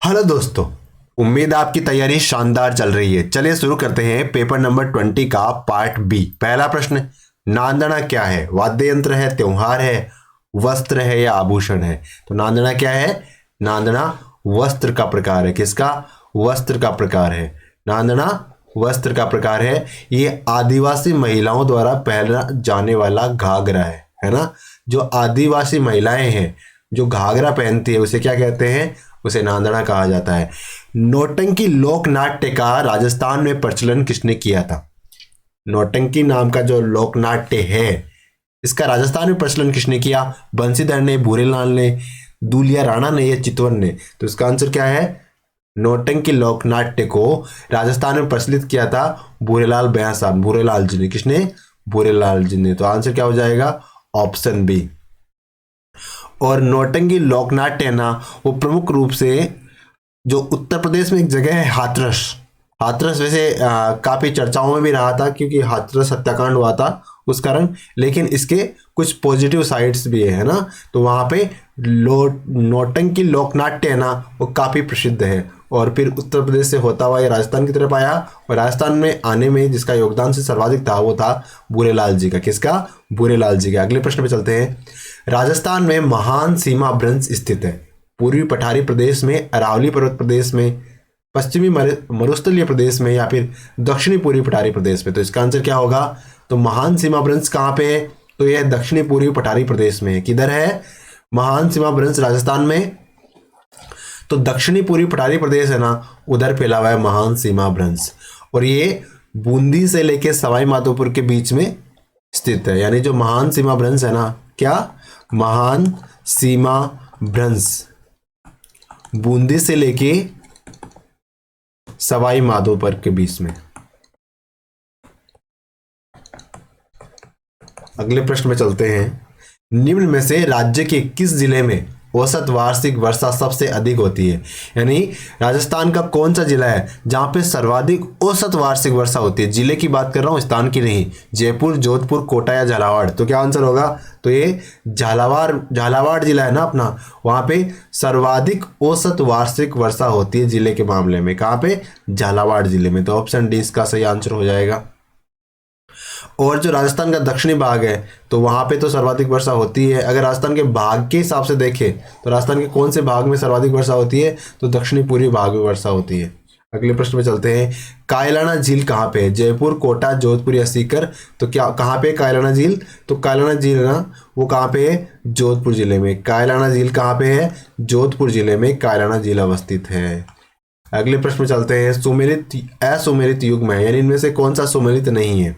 Hello दोस्तों, उम्मीद है आपकी तैयारी शानदार चल रही है। चलिए शुरू करते हैं पेपर नंबर 20 का पार्ट बी। पहला प्रश्न, नांदना क्या है? वाद्य यंत्र है, त्योहार है, वस्त्र है या आभूषण है? तो नांदना क्या है? नांदना वस्त्र का प्रकार है। किसका? वस्त्र का प्रकार है। नांदना वस्त्र का प्रकार है। ये आदिवासी महिलाओं द्वारा पहना जाने वाला घाघरा है ना। जो आदिवासी महिलाएं हैं जो घाघरा पहनती है उसे क्या कहते हैं? उसे नांदना कहा जाता है। नौटंकी लोक नाट्य का राजस्थान में प्रचलन किसने किया था? नौटंकी नाम का जो लोक नाट्य है इसका राजस्थान में प्रचलन किसने किया? बंसीधर ने, भूरेलाल ने, दूलिया राणा ने या चितवन ने? तो इसका आंसर क्या है? नौटंकी लोक नाट्य को राजस्थान में प्रचलित किया था भूरेलाल भैया साहब, भूरेलाल जी ने। किसने? भूरेलाल जी ने। तो आंसर क्या हो जाएगा? Option B. और नौटंकी लोकनाट्य है ना, वो प्रमुख रूप से जो उत्तर प्रदेश में एक जगह है हाथरस। हाथरस वैसे काफी चर्चाओं में भी रहा था क्योंकि हाथरस हत्याकांड हुआ था उस कारण, लेकिन इसके कुछ पॉजिटिव साइड्स भी है ना। तो वहां पे नौटंकी लोकनाट्य है ना वो काफी प्रसिद्ध है। और फिर उत्तर प्रदेश से होता हुआ ये राजस्थान की तरफ आया और राजस्थान में आने में जिसका योगदान से सर्वाधिक था वो था भूरेलाल जी का। किसका? भूरेलाल जी का। अगले प्रश्न पे चलते हैं। राजस्थान में महान सीमा भ्रंश स्थित है। पूर्वी पठारी प्रदेश में, अरावली पर्वत प्रदेश में, पश्चिमी मरुस्थलीय प्रदेश में या फिर दक्षिणी पूर्वी पठारी प्रदेश में? तो इसका आंसर क्या होगा? तो महान सीमा भ्रंश कहाँ पे है? तो यह दक्षिणी पूर्वी पठारी प्रदेश में है। किधर है महान सीमा भ्रंश? राजस्थान में। तो दक्षिणी पूर्वी पठारी प्रदेश है ना उधर फैला हुआ है महान सीमा भ्रंश। और ये बूंदी से लेके सवाई माधोपुर के बीच में स्थित है। यानी जो महान सीमा भ्रंश है ना, क्या? महान सीमा भ्रंश बूंदी से लेके सवाई माधोपुर के बीच में। अगले प्रश्न में चलते हैं। निम्न में से राज्य के किस जिले में औसत वार्षिक वर्षा सबसे अधिक होती है? यानी राजस्थान का कौन सा जिला है जहां पे सर्वाधिक औसत वार्षिक वर्षा होती है? जिले की बात कर रहा हूं, स्थान की नहीं। जयपुर, जोधपुर, कोटा या झालावाड़? तो क्या आंसर होगा? तो ये झालावाड़ जिला है ना अपना, वहां पे सर्वाधिक औसत वार्षिक वर्षा होती है जिले के मामले में। कहां पे? झालावाड़ जिले में। तो ऑप्शन डी इसका सही आंसर हो जाएगा। और जो राजस्थान का दक्षिणी भाग है तो वहां पे तो सर्वाधिक वर्षा होती है। अगर राजस्थान के भाग के हिसाब से देखें तो राजस्थान के कौन से भाग में सर्वाधिक वर्षा होती है? तो दक्षिणी पूर्वी भाग में वर्षा होती है। अगले प्रश्न में चलते हैं। कायलाना झील कहाँ पे है? जयपुर, कोटा, जोधपुर या सीकर? तो क्या कहाँ पे कायलाना झील? तो कायलाना झील है ना वो कहाँ पे है? जोधपुर जिले में। कायलाना झील कहाँ पे है? जोधपुर जिले में कायलाना झील अवस्थित है। अगले प्रश्न में चलते हैं। सुमेलित, असुमेलित युग्म है, यानी इनमें से कौन सा सुमेलित नहीं है?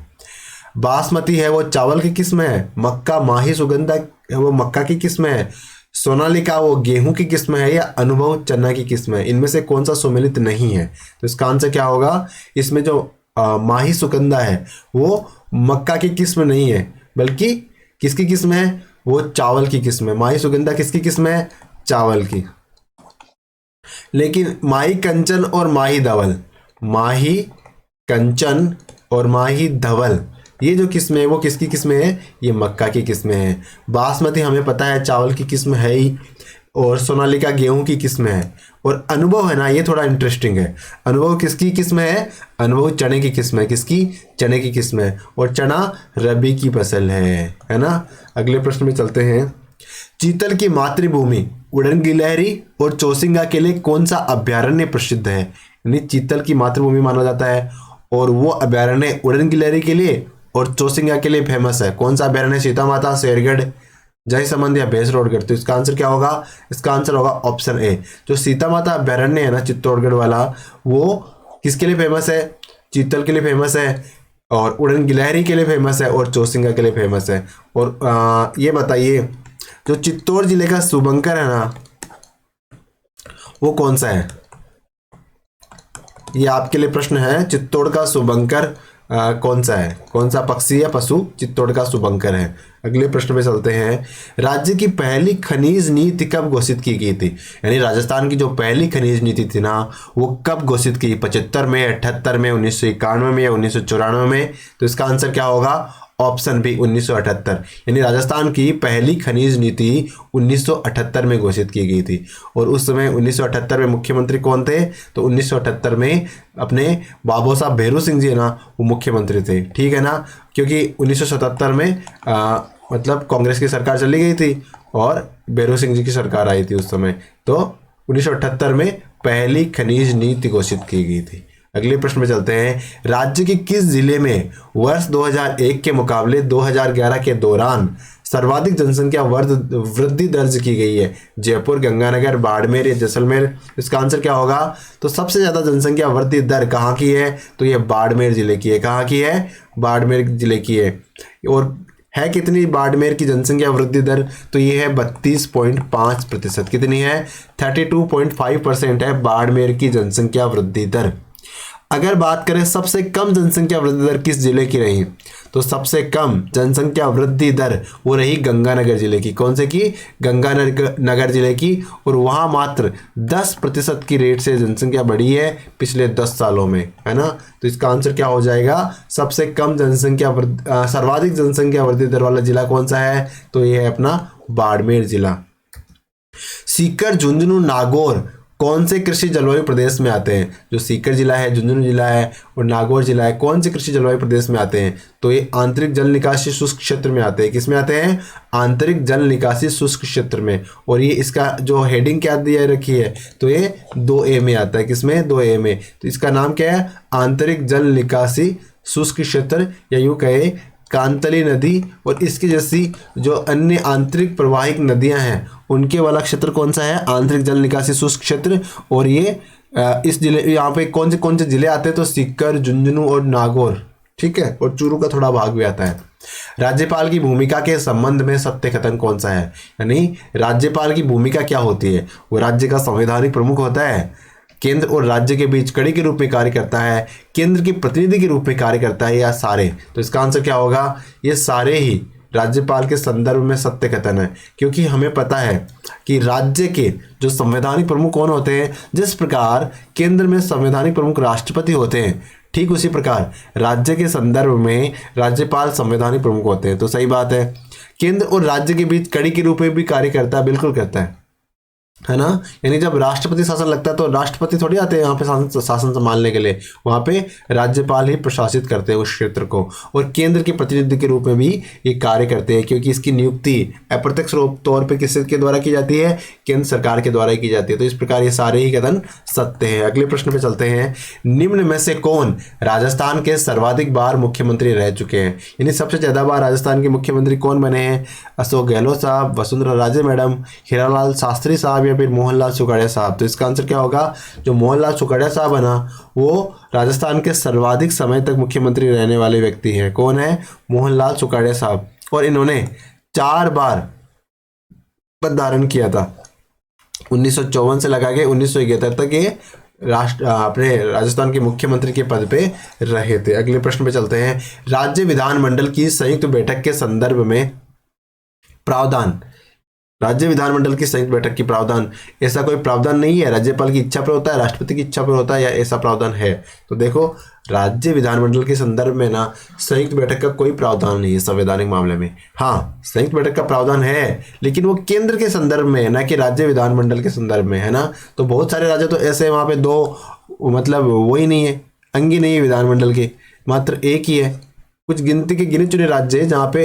बासमती है वो चावल की किस्म है, मक्का माही सुगंधा है वो मक्का की किस्म है, सोनालिका वो गेहूं की किस्म है या अनुभव चना की किस्म है? इनमें से कौन सा सुमेलित नहीं है? तो इसका आंसर क्या होगा? इसमें जो माही सुगंधा है वो मक्का की किस्म नहीं है बल्कि किसकी किस्म है? वो चावल की किस्म है। माही सुगंधा किसकी किस्म है? चावल की। लेकिन माही कंचन और माही धवल, माही कंचन और माही धवल ये जो किस्म है वो किसकी किस्म है? ये मक्का की किस्म है। बासमती हमें पता है चावल की किस्म है ही, और सोनालिका गेहूं की किस्म है। और अनुभव है ना ये थोड़ा इंटरेस्टिंग है। अनुभव किसकी किस्म है? अनुभव चने की किस्म है। किसकी? चने की किस्म है। और चना रबी की फसल है ना। अगले प्रश्न में चलते हैं। चीतल की मातृभूमि उड़न गिलहरी और चौसिंगा के लिए कौन सा अभ्यारण्य प्रसिद्ध है? यानी चीतल की मातृभूमि माना जाता है और वो अभ्यारण्य उड़न गिलहरी के लिए और चौसिंगा के लिए फेमस है। कौन सा अभ्यारण्य? सीता माता, शेरगढ़, जयसमंद या भैंसरोडगढ़? तो इसका आंसर क्या होगा? इसका आंसर होगा ऑप्शन ए। जो सीता माता अभ्यारण्य है ना चित्तौड़गढ़ वाला, वो किसके लिए फेमस है? चीतल के लिए फेमस है, और उड़न गिलहरी के लिए फेमस है, और चौसिंगा के लिए फेमस है। और ये बताइए जो चित्तौड़ जिले का शुभंकर है ना वो कौन सा है? ये आपके लिए प्रश्न है। चित्तौड़ का शुभंकर कौन सा है? कौन सा पक्षी या पशु चित्तौड़ का शुभंकर है? अगले प्रश्न पे चलते हैं। राज्य की पहली खनिज नीति कब घोषित की गई थी? यानी राजस्थान की जो पहली खनिज नीति थी ना वो कब घोषित की? 75 में, 78 में, 1991 में या 1994 में? तो इसका आंसर क्या होगा? ऑप्शन बी 1978, यानी राजस्थान की पहली खनिज नीति 1978 में घोषित की गई थी। और उस समय 1978 में मुख्यमंत्री कौन थे? तो 1978 में अपने बाबू साहब भैरू सिंह जी है ना, वो मुख्यमंत्री थे, ठीक है ना, क्योंकि 1977 में मतलब कांग्रेस की सरकार चली गई थी और भैरू सिंह जी की सरकार आई थी उस समय। तो 1978 में पहली खनिज नीति घोषित की गई थी। अगले प्रश्न में चलते हैं। राज्य के किस जिले में वर्ष 2001 के मुकाबले 2011 के दौरान सर्वाधिक जनसंख्या वृद्धि दर्ज की गई है? जयपुर, गंगानगर, बाड़मेर या जैसलमेर? इसका आंसर क्या होगा? तो सबसे ज्यादा जनसंख्या वृद्धि दर कहाँ की है? तो ये बाड़मेर जिले की है। कहाँ की है? बाड़मेर जिले की है। और है कितनी बाड़मेर की जनसंख्या वृद्धि दर? तो ये है 32.5%। कितनी है? 32.5% है बाड़मेर की जनसंख्या वृद्धि दर। अगर बात करें सबसे कम जनसंख्या वृद्धि दर किस जिले की रही? तो सबसे कम जनसंख्या वृद्धि दर वो रही गंगानगर जिले की। कौन से की? गंगानगर जिले की। और वहाँ मात्र 10% की रेट से जनसंख्या बढ़ी है पिछले 10 सालों में, है ना। तो इसका आंसर क्या हो जाएगा? सबसे कम जनसंख्या सर्वाधिक जनसंख्या वृद्धि दर वाला जिला कौन सा है? तो ये है अपना बाड़मेर जिला। सीकर, झुंझुनू, नागौर कौन से कृषि जलवायु प्रदेश में आते हैं? जो सीकर जिला है, झुंझुनू जिला है और नागौर जिला है, कौन से कृषि जलवायु प्रदेश में आते हैं? तो ये आंतरिक जल निकासी शुष्क क्षेत्र में आते हैं। किस में आते हैं? आंतरिक जल निकासी शुष्क क्षेत्र में। और ये इसका जो हेडिंग क्या दिया रखी है? तो ये 2A में आता है। किसमें? 2A में। तो इसका नाम क्या है? आंतरिक जल निकासी शुष्क क्षेत्र, या यूं कहे कांतली नदी और इसकी जैसी जो अन्य आंतरिक प्रवाहिक नदियां हैं उनके वाला क्षेत्र कौन सा है? आंतरिक जल निकासी शुष्क क्षेत्र। और ये इस जिले, यहाँ पे कौन से जिले आते हैं? तो सीकर, झुंझुनू और नागौर, ठीक है। और चूरू का थोड़ा भाग भी आता है। राज्यपाल की भूमिका के संबंध में सत्य कथन कौन सा है? यानी राज्यपाल की भूमिका क्या होती है? वो राज्य का संवैधानिक प्रमुख होता है, केंद्र और राज्य के बीच कड़ी के रूप में कार्य करता है, केंद्र के प्रतिनिधि के रूप में कार्य करता है, या सारे? तो इसका आंसर क्या होगा? ये सारे ही राज्यपाल के संदर्भ में सत्य कथन है। क्योंकि हमें पता है कि राज्य के जो संवैधानिक प्रमुख कौन होते हैं, जिस प्रकार केंद्र में संवैधानिक प्रमुख राष्ट्रपति होते हैं, ठीक उसी प्रकार राज्य के संदर्भ में राज्यपाल संवैधानिक प्रमुख होते हैं। तो सही बात है, केंद्र और राज्य के बीच कड़ी के रूप में भी कार्य करता है, बिल्कुल करता है ना। यानी जब राष्ट्रपति शासन लगता है तो राष्ट्रपति थोड़ी आते हैं यहाँ पे शासन संभालने के लिए, वहाँ पे राज्यपाल ही प्रशासित करते हैं उस क्षेत्र को। और केंद्र के प्रतिनिधि के रूप में भी ये कार्य करते हैं, क्योंकि इसकी नियुक्ति अप्रत्यक्ष तौर पे किसके द्वारा की जाती है? केंद्र सरकार के द्वारा की जाती है। तो इस प्रकार ये सारे ही कथन सत्य है। अगले प्रश्न पे चलते हैं। निम्न में से कौन राजस्थान के सर्वाधिक बार मुख्यमंत्री रह चुके हैं? यानी सबसे ज्यादा बार राजस्थान के मुख्यमंत्री कौन बने हैं? अशोक गहलोत साहब, वसुंधरा राजे मैडम, हीरालाल शास्त्री साहब या फिर मोहनलाल सुखाड़िया साहब? तो इसका आंसर क्या होगा? जो मोहनलाल सुखाड़िया साहब है ना, वो राजस्थान के सर्वाधिक समय तक मुख्यमंत्री रहने वाले व्यक्ति हैं। कौन है? मोहनलाल सुखाड़िया साहब। और इन्होंने 4 बार पद धारण किया था। 1954 से लगा के 1971 तक ये अपने राजस्थान के मुख्यमंत्री के पद पे रहे थे। अगले प्रश्न पे चलते हैं। राज्य विधानमंडल की संयुक्त बैठक के संदर्भ में प्रावधान, राज्य विधानमंडल की संयुक्त बैठक की प्रावधान, ऐसा कोई प्रावधान नहीं है। राज्यपाल की इच्छा पर होता है, राष्ट्रपति की इच्छा पर होता है, या ऐसा प्रावधान है? तो देखो, राज्य विधानमंडल के संदर्भ में ना संयुक्त बैठक का कोई प्रावधान नहीं है संवैधानिक मामले में। हाँ, संयुक्त बैठक का प्रावधान है, लेकिन वो केंद्र के संदर्भ में है, ना कि राज्य विधानमंडल के संदर्भ में, है ना। तो बहुत सारे राज्य तो ऐसे वहाँ पे 2 मतलब वो ही नहीं है, अंग ही नहीं है विधानमंडल के, मात्र एक ही है। कुछ गिनती के गिने चुने राज्य है जहाँ पे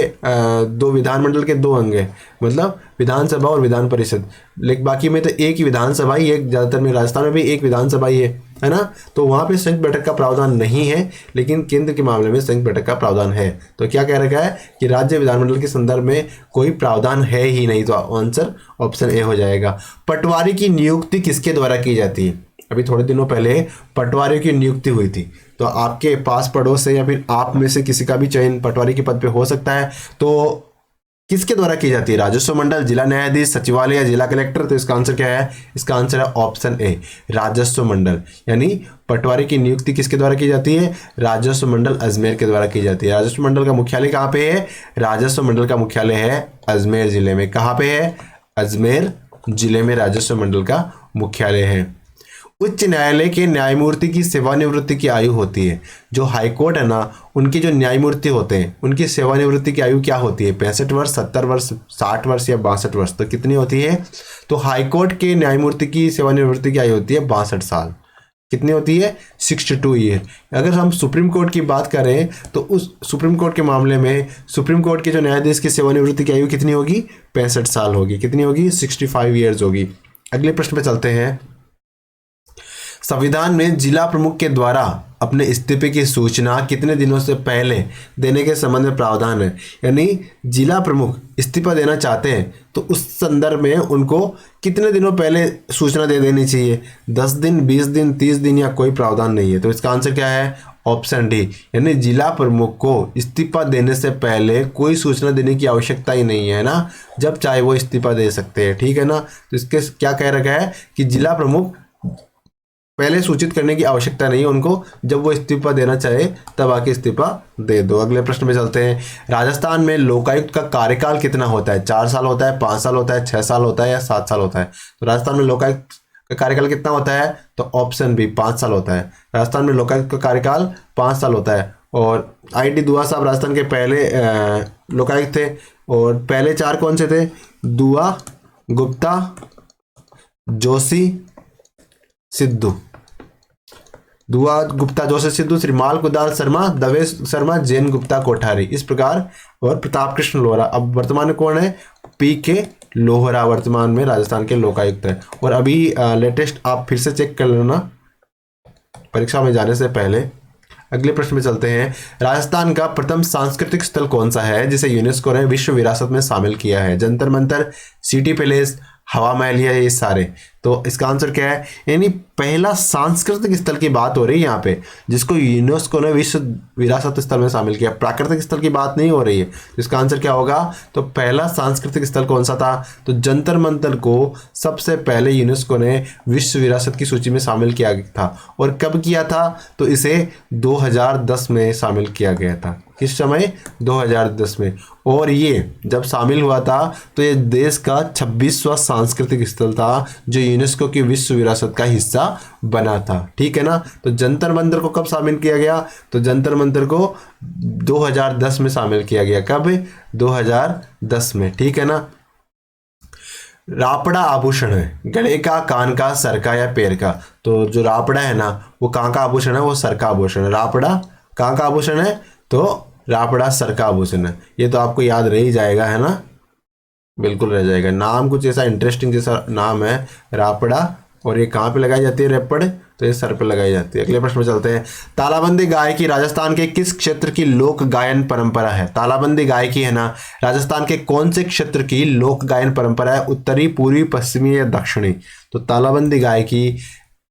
2 विधानमंडल के 2 अंग है, मतलब विधानसभा और विधान परिषद। लेकिन बाकी में तो एक ही विधानसभा ही है, ज़्यादातर में राजस्थान में भी एक विधानसभा ही है ना। तो वहाँ पे संयुक्त बैठक का प्रावधान नहीं है, लेकिन केंद्र के मामले में संयुक्त बैठक का प्रावधान है। तो क्या कह रखा है कि राज्य विधानमंडल के संदर्भ में कोई प्रावधान है ही नहीं। तो आंसर ऑप्शन ए हो जाएगा। पटवारी की नियुक्ति किसके द्वारा की जाती है? अभी थोड़े दिनों पहले पटवारियों की नियुक्ति हुई थी, तो आपके पास पड़ोस से या फिर आप में से किसी का भी चयन पटवारी के पद पे हो सकता है। तो किसके द्वारा की जाती है? राजस्व मंडल, जिला न्यायाधीश, सचिवालय या जिला कलेक्टर? तो इसका आंसर क्या है? इसका आंसर है ऑप्शन ए, राजस्व मंडल। यानी पटवारी की नियुक्ति किसके द्वारा की जाती है? राजस्व मंडल अजमेर के द्वारा की जाती है। राजस्व मंडल का मुख्यालय कहाँ पे है? राजस्व मंडल का मुख्यालय है अजमेर जिले में। कहाँ पे है? अजमेर जिले में राजस्व मंडल का मुख्यालय है। उच्च न्यायालय के न्यायमूर्ति की सेवानिवृत्ति की आयु होती है, जो हाईकोर्ट है ना उनके जो न्यायमूर्ति होते हैं उनकी सेवानिवृत्ति की आयु क्या होती है, 65 वर्ष, 70 वर्ष, 60 वर्ष या 62 वर्ष। तो कितनी होती है, तो हाईकोर्ट के न्यायमूर्ति की सेवानिवृत्ति की आयु होती है 62 साल। कितनी होती है, 62 ईयर। अगर हम सुप्रीम कोर्ट की बात करें तो उस सुप्रीम कोर्ट के मामले में सुप्रीम कोर्ट के जो न्यायाधीश की सेवानिवृत्ति की आयु कितनी होगी, 65 साल होगी। कितनी होगी, 65 ईयर्स होगी। अगले प्रश्न पे चलते हैं। संविधान में जिला प्रमुख के द्वारा अपने इस्तीफे की सूचना कितने दिनों से पहले देने के संबंध में प्रावधान है। यानी जिला प्रमुख इस्तीफा देना चाहते हैं तो उस संदर्भ में उनको कितने दिनों पहले सूचना दे देनी चाहिए, 10 दिन, 20 दिन, 30 दिन या कोई प्रावधान नहीं है। तो इसका आंसर क्या है, ऑप्शन डी, यानी जिला प्रमुख को इस्तीफा देने से पहले कोई सूचना देने की आवश्यकता ही नहीं है ना, जब चाहे वो इस्तीफा दे सकते हैं। ठीक है ना, तो इसके क्या कह रखा है कि जिला प्रमुख पहले सूचित करने की आवश्यकता नहीं है उनको, जब वो इस्तीफा देना चाहे तब आके इस्तीफा दे दो। अगले प्रश्न में चलते हैं। राजस्थान में लोकायुक्त का कार्यकाल कितना होता है, 4 साल होता है, 5 साल होता है, 6 साल होता है या 7 साल होता है। तो राजस्थान में लोकायुक्त का कार्यकाल कितना होता है, तो ऑप्शन बी 5 साल होता है। राजस्थान में लोकायुक्त का कार्यकाल 5 साल होता है। और आई.डी. दुआ साहब राजस्थान के पहले लोकायुक्त थे। और पहले 4 कौन से थे, दुआ, गुप्ता, जोशी, सिद्धू। दुआ, गुप्ता, जोशी, सिद्धू, श्रीमाल, कुदाल शर्मा, दवेश शर्मा, जैन, गुप्ता, कोठारी, इस प्रकार। और प्रताप कृष्ण लोहरा। अब वर्तमान में कौन है, पी.के. लोहरा वर्तमान में राजस्थान के लोकायुक्त है। और अभी लेटेस्ट आप फिर से चेक कर लेना परीक्षा में जाने से पहले। अगले प्रश्न में चलते हैं। राजस्थान का प्रथम सांस्कृतिक स्थल कौन सा है जिसे यूनेस्को ने विश्व विरासत में शामिल किया है। जंतर मंतर, सिटी पैलेस, हवा महल, ये सारे। तो इसका आंसर क्या है, यानी पहला सांस्कृतिक स्थल की बात हो रही है यहाँ पे, जिसको यूनेस्को ने विश्व विरासत स्थल में शामिल किया। प्राकृतिक स्थल की बात नहीं हो रही है। तो इसका आंसर क्या होगा, तो पहला सांस्कृतिक स्थल कौन सा था, तो जंतर मंतर को सबसे पहले यूनेस्को ने विश्व विरासत की सूची में शामिल किया था। और कब किया था, तो इसे 2010 में शामिल किया गया था। किस समय, 2010 में। और ये जब शामिल हुआ था तो ये देश का 26वां सांस्कृतिक स्थल था जो यूनेस्को की विश्व विरासत का हिस्सा बना था। ठीक है ना, तो जंतर मंतर को कब शामिल किया गया, तो जंतर मंतर को 2010 में शामिल किया गया। कब, 2010 में। ठीक है ना। रापड़ा आभूषण है, गले का, कान का, सर का या पैर का। तो जो रापड़ा है ना वो कहाँ का आभूषण है, वो सर का आभूषण है। रापड़ा कहाँ का आभूषण है, तो रापड़ा सर का आभूषण है। ये तो आपको याद रह ही जाएगा, है ना, बिल्कुल रह जाएगा। नाम कुछ ऐसा इंटरेस्टिंग जैसा नाम है, रापड़ा। और ये कहाँ पे लगाई जाती है रेपड़, तो ये सर पे लगाई जाती है। अगले प्रश्न में चलते हैं। तालाबंदी गायकी राजस्थान के किस क्षेत्र की लोक गायन परंपरा है। तालाबंदी गायकी है ना राजस्थान के कौन से क्षेत्र की लोक गायन परंपरा है, उत्तरी, पूर्वी, पश्चिमी या दक्षिणी। तो तालाबंदी गायकी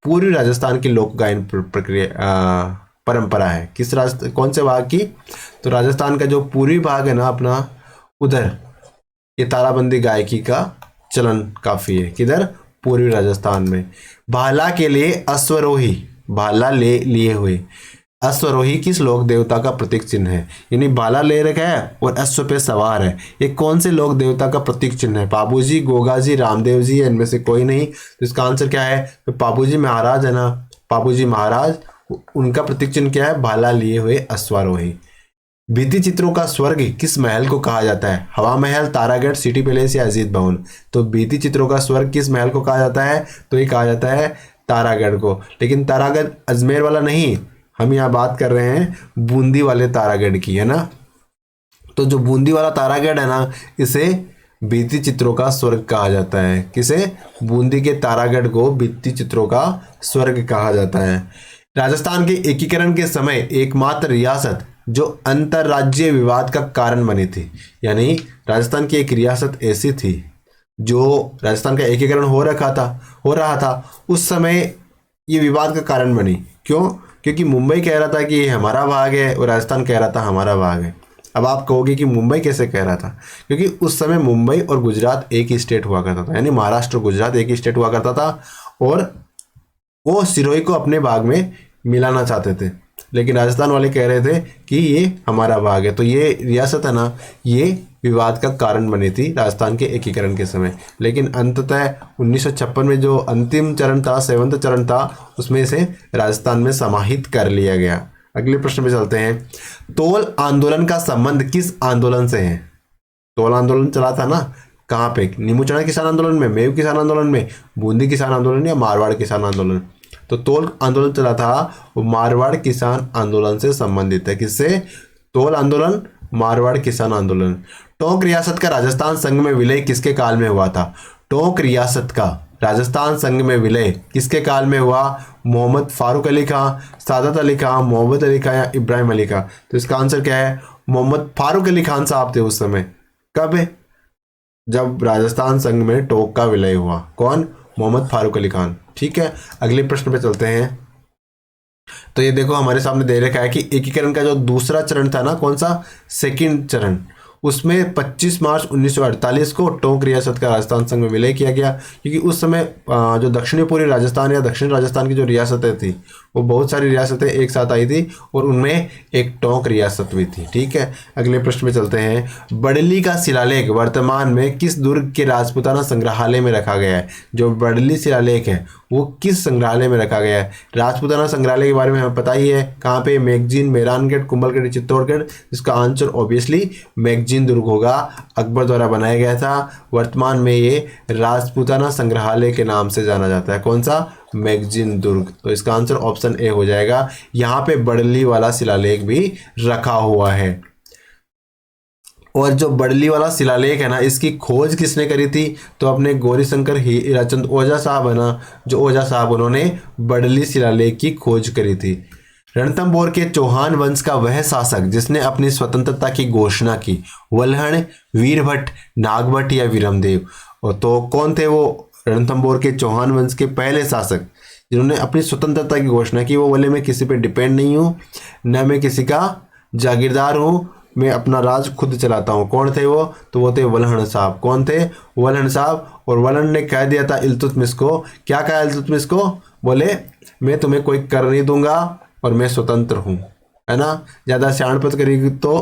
पूर्वी राजस्थान की लोक गायन प्रक्रिया परंपरा है। किस कौन से भाग की, तो राजस्थान का जो पूर्वी भाग है ना अपना, उधर ये तालाबंदी गायकी का चलन काफी है। किधर, पूर्वी राजस्थान में। भाला के लिए अश्वरोही, भाला ले लिए हुए अश्वरोही किस लोक देवता का प्रतीक चिन्ह है। यानी भाला ले रखा है और अश्व पे सवार है, ये कौन से लोक देवता का प्रतीक चिन्ह है। बाबूजी, गोगाजी, रामदेव जी, इनमें से कोई नहीं। तो इसका आंसर क्या है, तो बाबूजी महाराज है ना, बाबूजी महाराज, उनका प्रतीक चिन्ह क्या है, भाला लिए हुए अश्वारोही। भित्ति चित्रों का स्वर्ग किस महल को कहा जाता है, हवा महल, तारागढ़, सिटी पैलेस या अजीत भवन। तो भित्ति चित्रों का स्वर्ग किस महल को कहा जाता है, तो ये कहा जाता है तारागढ़ को। लेकिन तारागढ़ अजमेर वाला नहीं, हम यहाँ बात कर रहे हैं बूंदी वाले तारागढ़ की, है ना। तो जो बूंदी वाला तारागढ़ है ना, इसे भित्ति चित्रों का स्वर्ग कहा जाता है। किसे, बूंदी के तारागढ़ को भित्ति चित्रों का स्वर्ग कहा जाता है। राजस्थान के एकीकरण के समय एकमात्र रियासत जो अंतर्राज्यीय विवाद का कारण बनी थी, यानी राजस्थान की एक रियासत ऐसी थी जो राजस्थान का एकीकरण हो रहा था उस समय ये विवाद का कारण बनी। क्यों, क्योंकि मुंबई कह रहा था कि ये हमारा भाग है और राजस्थान कह रहा था हमारा भाग है। अब आप कहोगे कि मुंबई कैसे कह रहा था, क्योंकि उस समय मुंबई और गुजरात एक ही स्टेट हुआ करता था, यानी महाराष्ट्र और गुजरात एक ही स्टेट हुआ करता था। और वो सिरोही को अपने भाग में मिलाना चाहते थे, लेकिन राजस्थान वाले कह रहे थे कि ये हमारा भाग है। तो ये रियासत है ना, ये विवाद का कारण बनी थी राजस्थान के एकीकरण के समय। लेकिन अंततः 1956 में जो अंतिम चरण था, 7वां चरण था, उसमें इसे राजस्थान में समाहित कर लिया गया। अगले प्रश्न पे चलते हैं। तोल आंदोलन का संबंध किस आंदोलन से है? तोल आंदोलन चला था ना, कहाँ पे? नीमू-चना किसान आंदोलन में, मेव किसान आंदोलन में, बूंदी किसान आंदोलन या मारवाड़ किसान आंदोलन? तो तोल आंदोलन चला था वो मारवाड़ किसान आंदोलन से संबंधित है। किससे? तोल आंदोलन, मारवाड़ किसान आंदोलन। टोंक रियासत का राजस्थान संघ में विलय किसके काल में हुआ था? टोंक रियासत का राजस्थान संघ में विलय किसके काल में हुआ? मोहम्मद फारूक अली खां, सादत अली खां, मोहम्मद अली खां या इब्राहिम अली खां? तो इसका आंसर क्या है? मोहम्मद फारूक अली खान साहब थे उस समय। कब है? जब राजस्थान संघ में टोंक का विलय हुआ। कौन? मोहम्मद फारूक अली खान। ठीक है, अगले प्रश्न पे चलते हैं। तो ये देखो हमारे सामने दे रखा है कि एकीकरण का जो दूसरा चरण था ना, कौन सा? सेकंड चरण, उसमें 25 मार्च 1948 को टोंक रियासत का राजस्थान संघ में विलय किया गया। क्योंकि उस समय जो दक्षिणी पूर्वी राजस्थान या दक्षिण राजस्थान की जो रियासतें थी, वो बहुत सारी रियासतें एक साथ आई थी और उनमें एक टोंक रियासत भी थी। ठीक है, अगले प्रश्न में चलते हैं। बडली का शिलालेख वर्तमान में किस दुर्ग के राजपूताना संग्रहालय में रखा गया है? जो बडली शिलालेख है वो किस संग्रहालय में रखा गया है? राजपूताना संग्रहालय के बारे में हमें पता ही है, कहाँ पे? मैगजीन, मेहरानगढ़, कुंभलगढ़, चित्तौड़गढ़। इसका आंसर ऑब्वियसली मैगजीन दुर्ग होगा, अकबर द्वारा बनाया गया था। वर्तमान में ये राजपूताना संग्रहालय के नाम से जाना जाता है। कौन सा? मैगजीन दुर्ग। तो इसका आंसर ऑप्शन ए हो जाएगा। यहाँ पे बडली वाला शिलालेख भी रखा हुआ है। और जो बडली वाला शिलालेख है ना, इसकी खोज किसने करी थी? तो अपने गौरीशंकर हीराचंद ओझा साहब है ना, जो ओझा साहब, उन्होंने बडली शिलालेख की खोज करी थी। रणथंभौर के चौहान वंश का वह शासक जिसने अपनी स्वतंत्रता की घोषणा की, वल्हण, वीरभट्ट, नागभट्ट या वीरमदेव? और तो कौन थे वो रणथंभौर के चौहान वंश के पहले शासक जिन्होंने अपनी स्वतंत्रता की घोषणा की? वो बोले मैं किसी पे डिपेंड नहीं हूँ, न मैं किसी का जागीरदार हूँ, मैं अपना राज खुद चलाता हूँ। कौन थे वो? तो वो थे वल्हण साहब। कौन थे? वल्हण साहब। और वल्हण ने कह दिया था इल्तुतमिश को, क्या कहा इल्तुतमिश को? बोले मैं तुम्हें कोई कर नहीं दूंगा और मैं स्वतंत्र हूँ, है ना। ज़्यादा श्याणपत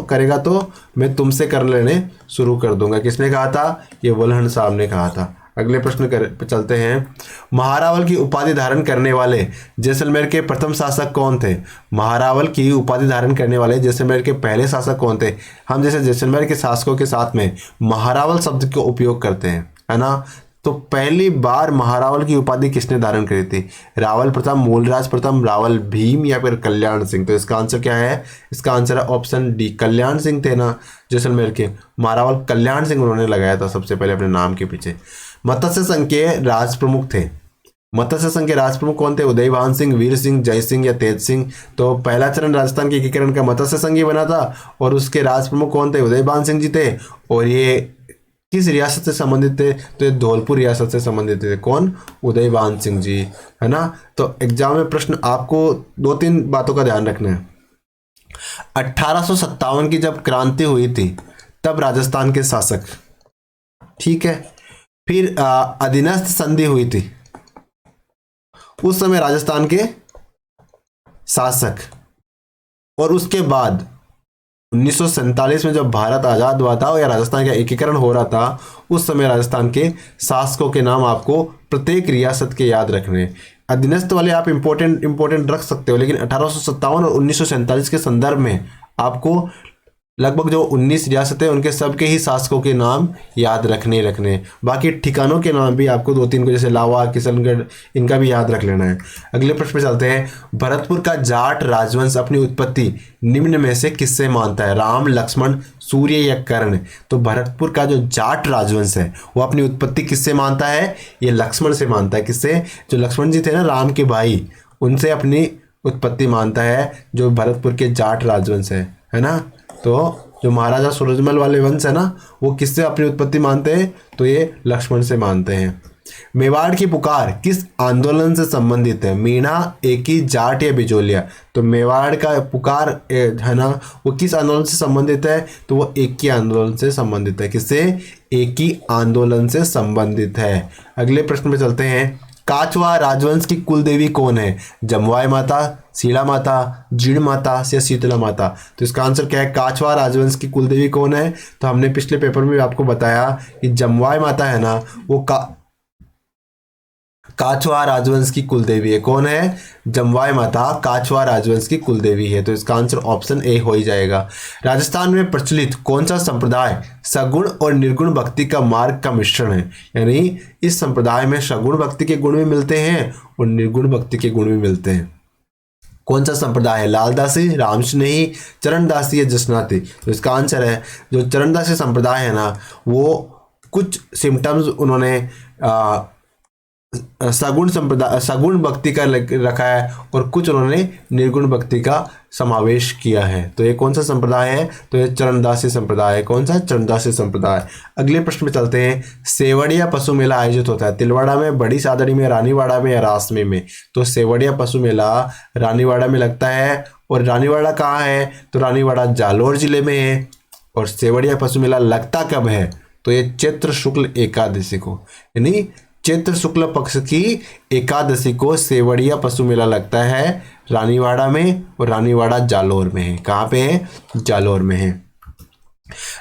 करेगा तो मैं तुमसे कर लेने शुरू कर दूंगा। किसने कहा था? ये वल्हण साहब ने कहा था। अगले प्रश्न पे चलते हैं। महारावल की उपाधि धारण करने वाले जैसलमेर के प्रथम शासक कौन थे? महारावल की उपाधि धारण करने वाले जैसलमेर के पहले शासक कौन थे? हम जैसे जैसलमेर के शासकों के साथ में महारावल शब्द का उपयोग करते हैं, है ना। तो पहली बार महारावल की उपाधि किसने धारण करी थी? रावल प्रथम, मूलराज प्रथम, रावल भीम या फिर कल्याण सिंह? तो इसका आंसर क्या है? इसका आंसर है ऑप्शन डी, कल्याण सिंह थे ना जैसलमेर के। महारावल कल्याण सिंह उन्होंने लगाया था सबसे पहले अपने नाम के पीछे। मत्स्य संघ के राज प्रमुख थे। मत्स्य संघ के राज प्रमुख कौन थे? उदयभान सिंह, वीर सिंह, जय सिंह या तेज सिंह? तो पहला चरण राजस्थान के एकीकरण का मत्स्य संघ ही बना था और उसके राज प्रमुख कौन थे? उदयभान सिंह जी थे। और ये किस रियासत से संबंधित थे? तो ये धौलपुर रियासत से संबंधित थे। कौन? उदयभान सिंह जी, है ना। तो एग्जाम में प्रश्न आपको 2-3 बातों का ध्यान रखना है। 1857 की जब क्रांति हुई थी तब राजस्थान के शासक, ठीक है। फिर अधीनस्थ संधि हुई थी, उस समय राजस्थान के शासक। और उसके बाद 1947 में जब भारत आजाद हुआ था या राजस्थान का एकीकरण हो रहा था, उस समय राजस्थान के शासकों के नाम आपको प्रत्येक रियासत के याद रखने हैं। अधीनस्थ वाले आप इंपॉर्टेंट रख सकते हो, लेकिन 1857 और 1947 के संदर्भ में आपको लगभग जो 19 रियासतें उनके सबके ही शासकों के नाम याद रखने। बाकी ठिकानों के नाम भी आपको 2-3 को, जैसे लावा, किशनगढ़, इनका भी याद रख लेना है। अगले प्रश्न पे चलते हैं। भरतपुर का जाट राजवंश अपनी उत्पत्ति निम्न में से किससे मानता है? राम, लक्ष्मण, सूर्य या कर्ण? तो भरतपुर का जो जाट राजवंश है वो अपनी उत्पत्ति किससे मानता है? ये लक्ष्मण से मानता है। किससे? जो लक्ष्मण जी थे ना, राम के भाई, उनसे अपनी उत्पत्ति मानता है जो भरतपुर के जाट राजवंश है ना। तो जो महाराजा सूरजमल वाले वंश है ना, वो किससे अपनी उत्पत्ति मानते हैं? तो ये लक्ष्मण से मानते हैं। मेवाड़ की पुकार किस आंदोलन से संबंधित है? मीणा, एकी, जाट या बिजोलिया? तो मेवाड़ का पुकार है ना, वो किस आंदोलन से संबंधित है? तो वो एकी आंदोलन से संबंधित है। किससे? एकी आंदोलन से संबंधित है। अगले प्रश्न पे चलते हैं। काछवा राजवंश की कुल देवी कौन है? जमवाय माता, शीला माता, जीण माता या शीतला माता? तो इसका आंसर क्या है? काछवा राजवंश की कुल देवी कौन है? तो हमने पिछले पेपर में भी आपको बताया कि जमवाय माता है ना, वो काछवा राजवंश की कुल देवी है। कौन है? जमवाय माता काछवा राजवंश की कुल देवी है। तो इसका आंसर ऑप्शन ए हो ही जाएगा। राजस्थान में प्रचलित कौन सा संप्रदाय सगुण और निर्गुण भक्ति का मार्ग का मिश्रण है? यानी इस संप्रदाय में सगुण भक्ति के गुण भी मिलते हैं और निर्गुण भक्ति के गुण भी मिलते हैं। कौन सा संप्रदाय है? लालदासी, रामस्नेही, चरणदासी या जसनाती? तो इसका आंसर है जो चरणदासी संप्रदाय है ना, वो कुछ सिम्टम्स उन्होंने सगुण भक्ति का रखा है और कुछ उन्होंने निर्गुण भक्ति का समावेश किया है। तो ये कौन सा संप्रदाय है? तो ये चरणदासी संप्रदाय है। कौन सा? चरणदासी संप्रदाय। अगले प्रश्न में चलते हैं। सेवड़िया पशु मेला आयोजित होता है तिलवाड़ा में, बड़ी सादड़ी में, रानीवाड़ा में या रासमे में? तो सेवड़िया पशु मेला रानीवाड़ा में लगता है। और रानीवाड़ा कहाँ है? तो रानीवाड़ा जालोर जिले में है। और सेवड़िया पशु मेला लगता कब है? तो ये चैत्र शुक्ल एकादशी को, यानी चैत्र शुक्ल पक्ष की एकादशी को सेवड़िया पशु मेला लगता है रानीवाड़ा में। और रानीवाड़ा जालोर में है। कहाँ पे है? जालोर में है।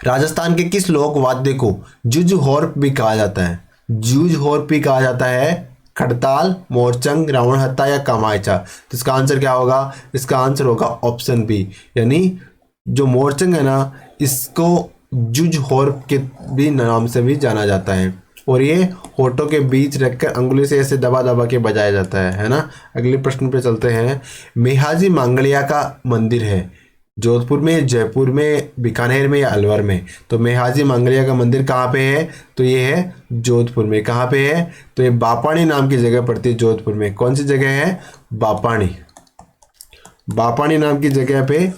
राजस्थान के किस लोक वाद्य को जुज हॉर्प भी कहा जाता है? जुज हॉर्प भी कहा जाता है खड़ताल, मोरचंग, रावण हत्ता या कामायचा? तो इसका आंसर क्या होगा? इसका आंसर होगा ऑप्शन बी, यानी जो मोरचंग है ना, इसको जुज हॉर्प के भी नाम से भी जाना जाता है। और ये होठों के बीच रखकर अंगुली से ऐसे दबा दबा के बजाया जाता है ना। अगले प्रश्न पे चलते हैं। मेहाजी मांगलिया का मंदिर है जोधपुर में, जयपुर में, बीकानेर में या अलवर में? तो मेहाजी मांगलिया का मंदिर कहाँ पे है? तो ये है जोधपुर में। कहाँ पे है? तो ये बापाणी नाम की जगह पड़ती है जोधपुर में। कौन सी जगह है? बापाणी। बापाणी नाम की जगह पे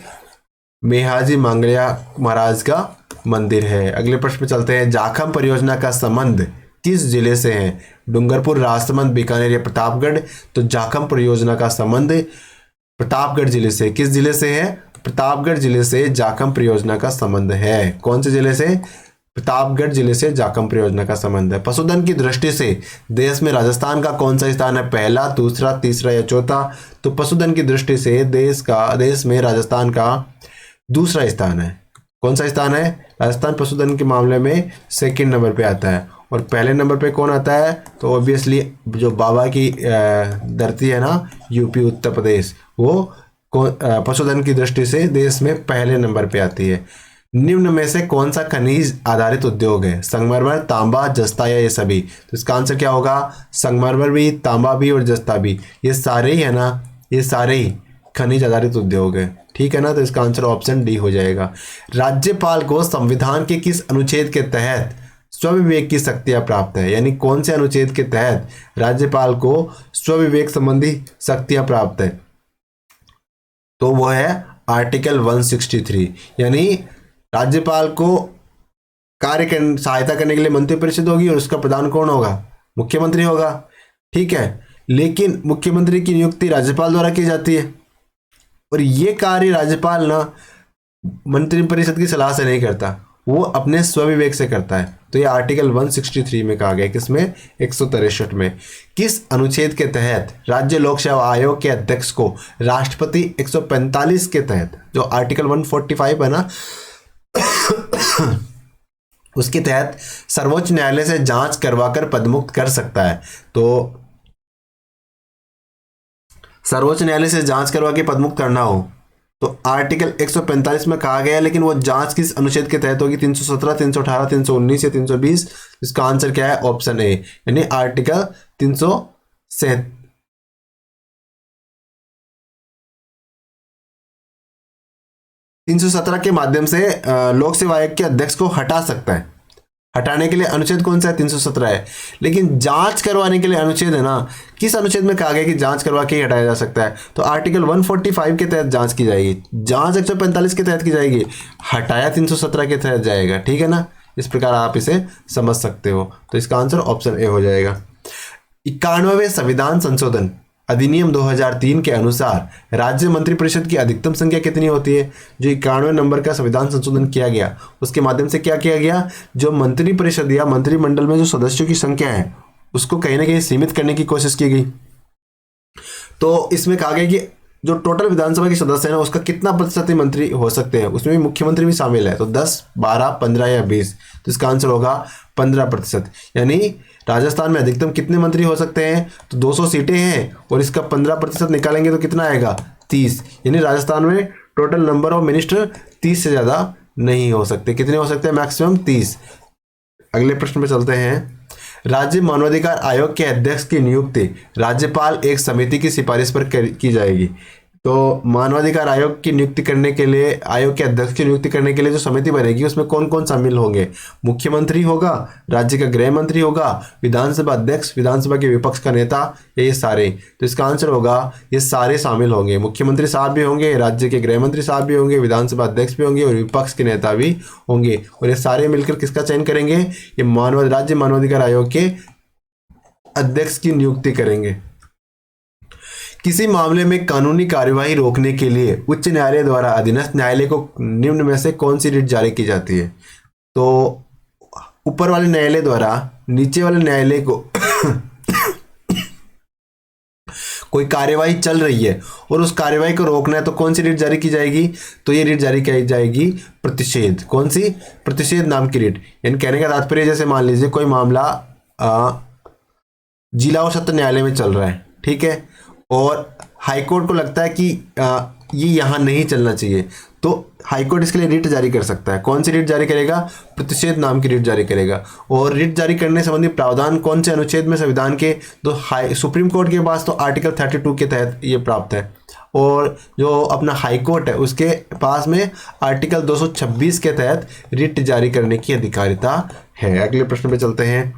मेहाजी मांगलिया महाराज का मंदिर है। अगले प्रश्न पे चलते हैं। जाखम परियोजना का संबंध किस जिले से है? डूंगरपुर, राजसमंद, बीकानेर या प्रतापगढ़? तो जाखम परियोजना का संबंध प्रतापगढ़ जिले से। किस जिले से है? प्रतापगढ़ जिले से जाखम परियोजना का संबंध है। कौन से जिले से? प्रतापगढ़ जिले से जाखम परियोजना का संबंध है। पशुधन की दृष्टि से देश में राजस्थान का कौन सा स्थान है? पहला, दूसरा, तीसरा या चौथा? तो पशुधन की दृष्टि से देश में राजस्थान का दूसरा स्थान है। कौन सा स्थान है? राजस्थान पशुधन के मामले में सेकंड नंबर पे आता है। और पहले नंबर पे कौन आता है? तो ऑब्वियसली जो बाबा की धरती है ना, यूपी, उत्तर प्रदेश, वो पशुधन की दृष्टि से देश में पहले नंबर पे आती है। निम्न में से कौन सा खनिज आधारित उद्योग है? संगमरमर, तांबा, जस्ता या ये सभी? तो इसका आंसर क्या होगा? संगमरमर भी, तांबा भी और जस्ता भी, ये सारे ही है ना, ये सारे ही खनिज आधारित उद्योग है। ठीक है ना। तो इसका आंसर ऑप्शन डी हो जाएगा। राज्यपाल को संविधान के किस अनुच्छेद के तहत स्वविवेक की शक्तियां प्राप्त है? यानी कौन से अनुच्छेद के तहत राज्यपाल को स्वविवेक संबंधी शक्तियां प्राप्त है? तो वो है आर्टिकल 163। यानी राज्यपाल को कार्य सहायता करने के लिए मंत्रिपरिषद होगी और उसका प्रधान कौन होगा? मुख्यमंत्री होगा। ठीक है। लेकिन मुख्यमंत्री की नियुक्ति राज्यपाल द्वारा की जाती है और ये कार्य राज्यपाल ना मंत्रिपरिषद की सलाह से नहीं करता, वो अपने स्वविवेक से करता है। तो ये आर्टिकल 163 में कहा गया। किसमें? 163 में। किस अनुच्छेद के तहत राज्य लोक सेवा आयोग के अध्यक्ष को राष्ट्रपति 145 के तहत, जो आर्टिकल 145 है ना, उसके तहत सर्वोच्च न्यायालय से जांच करवाकर पदमुक्त कर सकता है? तो सर्वोच्च न्यायालय से जांच करवा के पदमुक्त करना हो तो आर्टिकल 145 में कहा गया है। लेकिन वो जांच किस अनुच्छेद के तहत होगी? 317, 318, 319 या 320? इसका आंसर क्या है? ऑप्शन ए, यानी आर्टिकल 317 के माध्यम से लोक सेवा आयोग के अध्यक्ष को हटा सकता है। हटाने के लिए अनुच्छेद कौन सा है? 317 है। लेकिन जांच करवाने के लिए अनुच्छेद है ना, किस अनुच्छेद में कहा गया कि जांच करवा के ही हटाया जा सकता है? तो आर्टिकल 145 के तहत जांच की जाएगी। जांच 145 के तहत की जाएगी, हटाया 317 के तहत जाएगा। ठीक है ना। इस प्रकार आप इसे समझ सकते हो। तो इसका आंसर ऑप्शन ए हो जाएगा। 91वें संविधान संशोधन अधिनियम 2003 के अनुसार राज्य मंत्रिपरिषद की अधिकतम संख्या कितनी होती है? जो 91 नंबर का संविधान संशोधन किया गया उसके माध्यम से क्या किया गया? जो मंत्रिपरिषद या मंत्रिमंडल में जो सदस्यों की संख्या है उसको कहीं ना कहीं सीमित करने की कोशिश की गई। तो इसमें कहा गया कि जो टोटल विधानसभा के सदस्य हैं ना उसका कितना प्रतिशत ही मंत्री हो सकते हैं, उसमें भी मुख्यमंत्री भी शामिल है। तो 10, 12, 15 या 20, तो इसका आंसर होगा 15%। यानी राजस्थान में अधिकतम कितने मंत्री हो सकते हैं, तो 200 सीटें हैं और इसका 15% निकालेंगे तो कितना आएगा, 30। यानी राजस्थान में टोटल नंबर ऑफ मिनिस्टर 30 से ज़्यादा नहीं हो सकते। कितने हो सकते हैं, मैक्सिमम 30। अगले प्रश्न पे चलते हैं। राज्य मानवाधिकार आयोग के अध्यक्ष की नियुक्ति राज्यपाल एक समिति की सिफारिश पर की जाएगी। तो मानवाधिकार आयोग की नियुक्ति करने के लिए, आयोग के अध्यक्ष की नियुक्ति करने के लिए जो समिति बनेगी उसमें कौन कौन शामिल होंगे, मुख्यमंत्री होगा, राज्य का गृह मंत्री होगा, विधानसभा अध्यक्ष, विधानसभा के विपक्ष का नेता, ये सारे। तो इसका आंसर होगा ये सारे शामिल होंगे। मुख्यमंत्री साहब भी होंगे, राज्य के गृह मंत्री साहब भी होंगे, विधानसभा अध्यक्ष भी होंगे और विपक्ष के नेता भी होंगे। और ये सारे मिलकर किसका चयन करेंगे, ये राज्य मानवाधिकार आयोग के अध्यक्ष की नियुक्ति करेंगे। किसी मामले में कानूनी कार्यवाही रोकने के लिए उच्च न्यायालय द्वारा अधीनस्थ न्यायालय को निम्न में से कौन सी रिट जारी की जाती है। तो ऊपर वाले न्यायालय द्वारा नीचे वाले न्यायालय को कोई कार्यवाही चल रही है और उस कार्यवाही को रोकना है तो कौन सी रिट जारी की जाएगी, तो ये रिट जारी की जाएगी प्रतिषेध। कौन सी, प्रतिषेध नाम की रिट। यानी कहने का तात्पर्य जैसे मान लीजिए कोई मामला जिला और सत्र न्यायालय में चल रहा है, ठीक है, और हाईकोर्ट को लगता है कि ये यहाँ नहीं चलना चाहिए, तो हाईकोर्ट इसके लिए रिट जारी कर सकता है। कौन सी रिट जारी करेगा, प्रतिषेध नाम की रिट जारी करेगा। और रिट जारी करने संबंधी प्रावधान कौन से अनुच्छेद में संविधान के, तो सुप्रीम कोर्ट के पास तो आर्टिकल 32 के तहत ये प्राप्त है, और जो अपना हाई कोर्ट है उसके पास में आर्टिकल 226 के तहत रिट जारी करने की अधिकारिता है। अगले प्रश्न पे चलते हैं।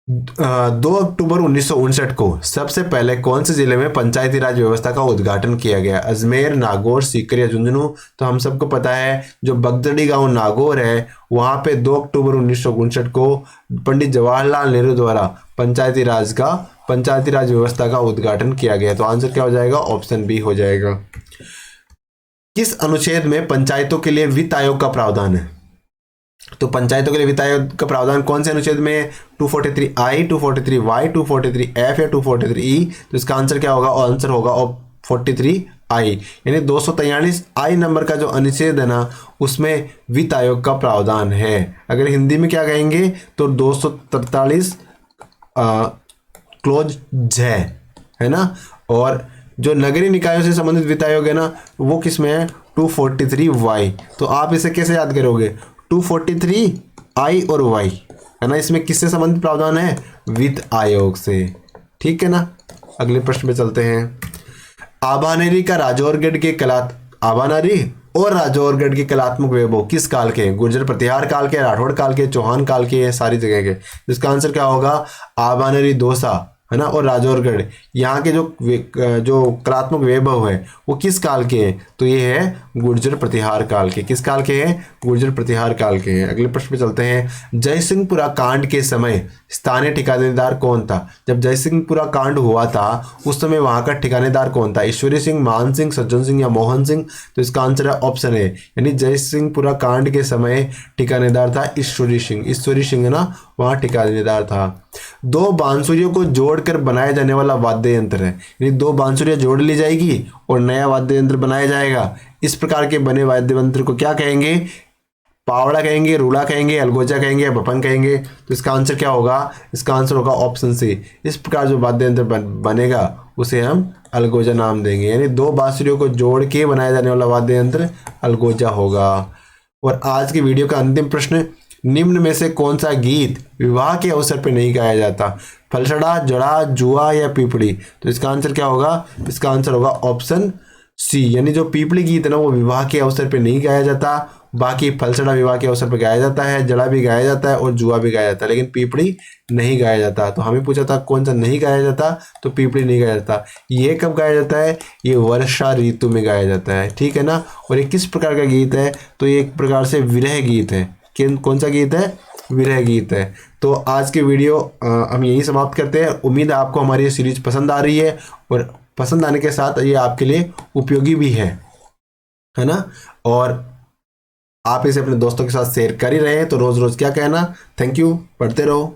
2 अक्टूबर 1959 को सबसे पहले कौन से जिले में पंचायती राज व्यवस्था का उद्घाटन किया गया, अजमेर, नागौर, सीकर या झुंझुनू। तो हम सबको पता है जो बगदड़ी गांव नागौर है वहां पे 2 अक्टूबर 1959 को पंडित जवाहरलाल नेहरू द्वारा पंचायती राज व्यवस्था का उद्घाटन किया गया। तो आंसर क्या हो जाएगा, ऑप्शन बी हो जाएगा। किस अनुच्छेद में पंचायतों के लिए वित्त आयोग का प्रावधान है, तो पंचायतों के लिए वित्त आयोग का प्रावधान कौन से अनुच्छेद में, 243I, 243Y, 243F या 243E। तो इसका आंसर क्या होगा, आंसर होगा 43I। यानी 243I नंबर का जो अनुच्छेद है ना उसमें वित्त आयोग का प्रावधान है। अगर हिंदी में क्या कहेंगे तो 243 क्लोज है ना। और जो नगरीय निकायों से संबंधित वित्त आयोग है ना वो किस में है, 243Y। तो आप इसे कैसे याद करोगे, 243I और Y है ना, इसमें किससे संबंधित प्रावधान है, वित्त आयोग से, ठीक है ना। अगले प्रश्न पे चलते हैं। आभानेरी का राजौरगढ़ के आभानारी और राजौरगढ़ के कलात्मक वैभव किस काल के, गुर्जर प्रतिहार काल के, राठौड़ काल के, चौहान काल के, सारी जगह के। इसका आंसर क्या होगा, आभानेरी दौसा है ना और राजौरगढ़, यहाँ के जो कलात्मक वैभव है वो किस काल के हैं, तो ये है गुर्जर प्रतिहार काल के। किस काल के हैं, गुर्जर प्रतिहार काल के हैं। अगले प्रश्न पे चलते हैं। जयसिंहपुरा कांड के समय स्थानीय ठिकानेदार कौन था, जब जयसिंहपुरा कांड हुआ था उस समय वहां का ठिकानेदार कौन था, ईश्वरी सिंह, मान सिंह, सज्जन सिंह या मोहन सिंह। तो इसका आंसर है ऑप्शन ए, यानी जयसिंहपुरा कांड के समय ठिकानेदार था ईश्वरी सिंह है ना, वहां ठिकानेदार था। 2 बांसुरियों को जोड़कर बनाया जाने वाला वाद्य यंत्र है, यानी 2 बांसुरियां जोड़ ली जाएगी और नया वाद्य यंत्र बनाया जाएगा। इस प्रकार के बने वाद्य यंत्र को क्या कहेंगे, पावड़ा कहेंगे, रूड़ा कहेंगे, अलगोजा कहेंगे या बपन कहेंगे। तो इसका आंसर क्या होगा, इसका आंसर होगा ऑप्शन सी। इस प्रकार जो वाद्य यंत्र बनेगा उसे हम अलगोजा नाम देंगे, यानी 2 बांसुरियों को जोड़ के बनाया जाने वाला वाद्य यंत्र अलगोजा होगा। और आज की वीडियो का अंतिम प्रश्न, निम्न में से कौन सा गीत विवाह के अवसर पर नहीं गाया जाता, फलसड़ा, जड़ा, जुआ या पीपड़ी। तो इसका आंसर क्या होगा, इसका आंसर होगा ऑप्शन सी, यानी जो पीपड़ी गीत है ना वो विवाह के अवसर पे नहीं गाया जाता, बाकी फलसड़ा विवाह के अवसर पे गाया जाता है, जड़ा भी गाया जाता है और जुआ भी गाया जाता है, लेकिन पीपड़ी नहीं गाया जाता। तो हमें पूछा था कौन सा नहीं गाया जाता, तो पीपड़ी नहीं गाया जाता। ये कब गाया जाता है, ये वर्षा ऋतु में गाया जाता है, ठीक है ना। और ये किस प्रकार का गीत है, तो ये एक प्रकार से विरह गीत है। कौन सा गीत है, विरह गीत है। तो आज की वीडियो हम यही समाप्त करते हैं। उम्मीद है आपको हमारी ये सीरीज पसंद आ रही है और पसंद आने के साथ ये आपके लिए उपयोगी भी है ना। और आप इसे अपने दोस्तों के साथ शेयर कर ही रहे हैं, तो रोज रोज क्या कहना, थैंक यू, पढ़ते रहो।